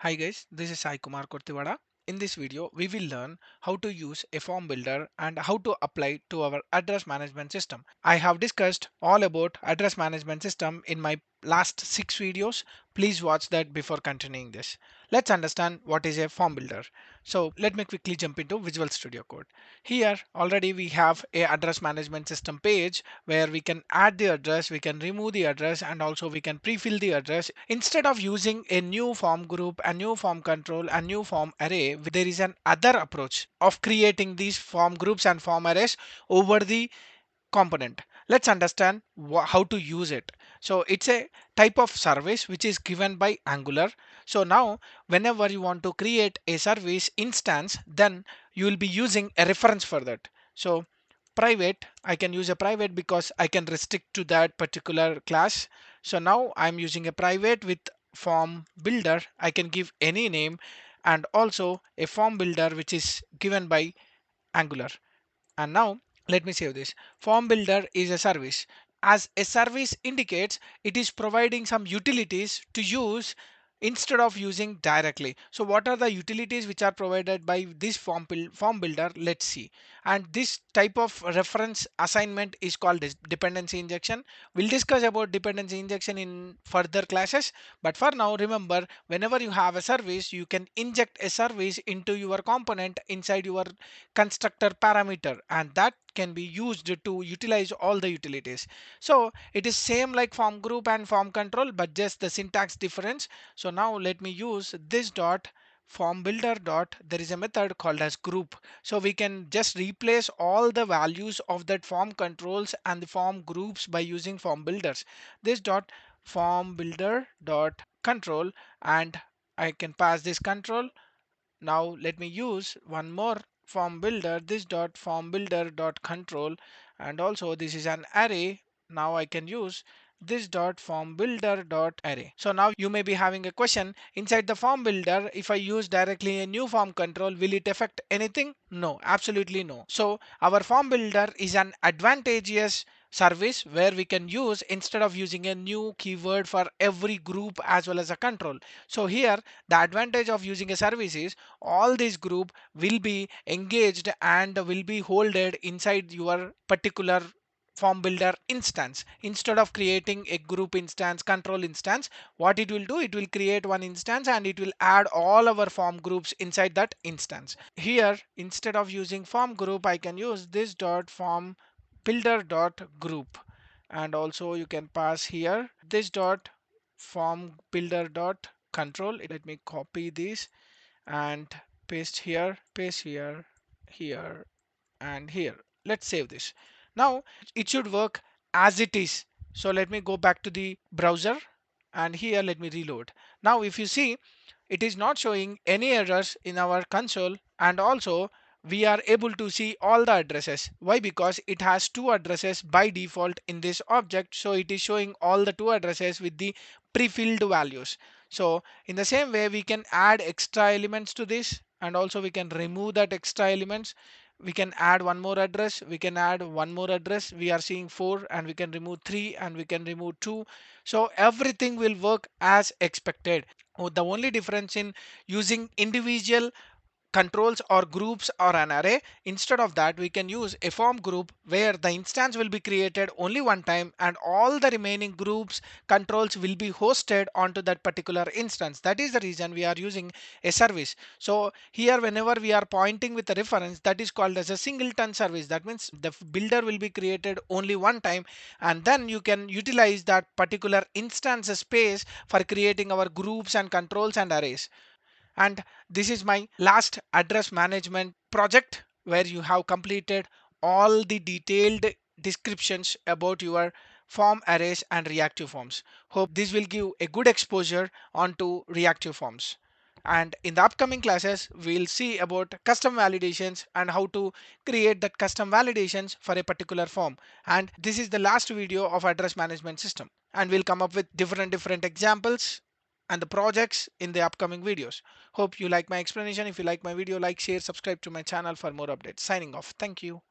Hi guys, this is Sai Kumar Kurtivada. In this video, we will learn how to use a form builder and how to apply to our address management system. I have discussed all about address management system in my last 6 videos. Please watch that before continuing this. Let's understand what is a form builder. So let me quickly jump into Visual Studio Code. Here already we have a address management system page where we can add the address, we can remove the address, and also we can pre-fill the address. Instead of using a new form group, a new form control, a new form array, there is an other approach of creating these form groups and form arrays over the component. Let's understand how to use it. So it's a type of service which is given by Angular. So now whenever you want to create a service instance, then you will be using a reference for that. So private, I can use a private because I can restrict to that particular class. So now I'm using a private with form builder. I can give any name, and also a form builder which is given by Angular. And now let me save this. Form builder is a service. As a service indicates, it is providing some utilities to use instead of using directly. So what are the utilities which are provided by this form builder? Let's see. And this type of reference assignment is called as dependency injection. We'll discuss about dependency injection in further classes. But for now, remember, whenever you have a service, you can inject a service into your component inside your constructor parameter, and that can be used to utilize all the utilities. So it is same like form group and form control, but just the syntax difference. So now let me use this dot form builder dot, there is a method called as group. So we can just replace all the values of that form controls and the form groups by using form builders. This dot form builder dot control, and I can pass this control. Now let me use one more form builder, this dot form builder dot control, and also this is an array. Now I can use this dot form builder dot array. So now you may be having a question inside the form builder. If I use directly a new form control, will it affect anything? No, absolutely no. So our form builder is an advantageous service where we can use instead of using a new keyword for every group as well as a control. So here the advantage of using a service is all this group will be engaged and will be holded inside your particular form builder instance. Instead of creating a group instance, control instance, what it will do, it will create one instance and it will add all our form groups inside that instance. Here instead of using form group, I can use this dot form builder dot group, and also you can pass here this dot form builder dot control. Let me copy this and paste here, here, and here. Let's save this. Now it should work as it is. So let me go back to the browser, and here let me reload. Now if you see, it is not showing any errors in our console, and also we are able to see all the addresses. Why? Because it has two addresses by default in this object, so it is showing all the two addresses with the pre-filled values. So in the same way, we can add extra elements to this, and also we can remove that extra elements. We can add one more address, we can add one more address. We are seeing 4, and we can remove 3, and we can remove 2. So everything will work as expected. The only difference in using individual controls or groups or an array, instead of that we can use a form group where the instance will be created only one time and all the remaining groups controls will be hosted onto that particular instance. That is the reason we are using a service. So here whenever we are pointing with a reference, that is called as a singleton service. That means the builder will be created only one time, and then you can utilize that particular instance space for creating our groups and controls and arrays. And this is my last address management project where you have completed all the detailed descriptions about your form arrays and reactive forms. Hope this will give a good exposure onto reactive forms. And in the upcoming classes, we'll see about custom validations and how to create that custom validations for a particular form. And this is the last video of address management system. And we'll come up with different examples and the projects in the upcoming videos. Hope you like my explanation. If you like my video, like, share, subscribe to my channel for more updates. Signing off. Thank you.